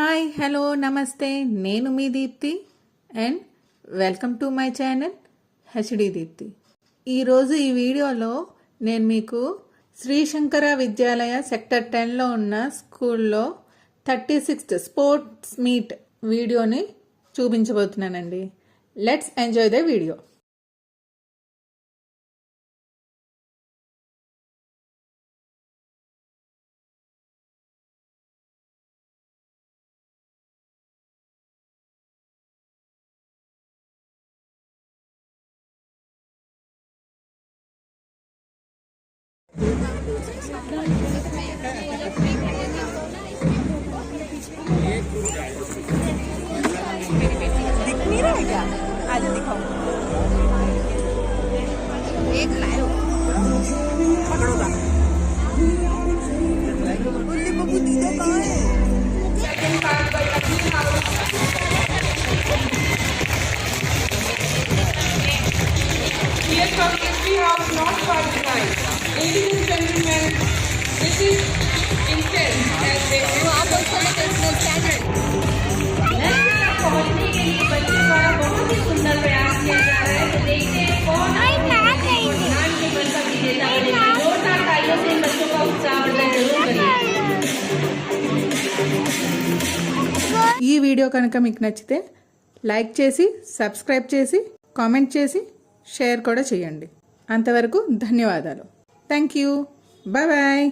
Hi hello నమస్తే, నేను మీ Deepthi and welcome to my channel HD Deepthi. ఈరోజు ఈ వీడియోలో నేను మీకు శ్రీశంకర విద్యాలయ సెక్టర్ 10లో ఉన్న స్కూల్లో 36th స్పోర్ట్స్ మీట్ వీడియోని చూపించబోతున్నానండి. Let's enjoy the video. दिख नहीं रहा है क्या? आज दिखाओ। एक लायो पकड़ोगा। बुल्ली बबू दीदो कहाँ है? Here from history of North Pakistan. Ladies and gentlemen, this is intense as they पहुंचने के लिए बच्चों द्वारा बहुत ही सुंदर प्रयास किया जा रहा है। तो देखते हैं कौन ध्यान के बल का विजेता बनेगा। जोरदार तालियों से इन बच्चों का उत्साहवर्धन जरूर करिए। ఈ వీడియో కనుక మీకు నచ్చితే లైక్ చేసి, సబ్స్క్రైబ్ చేసి, కామెంట్ చేసి, షేర్ కూడా చేయండి. అంతవరకు ధన్యవాదాలు. Thank you. Bye bye.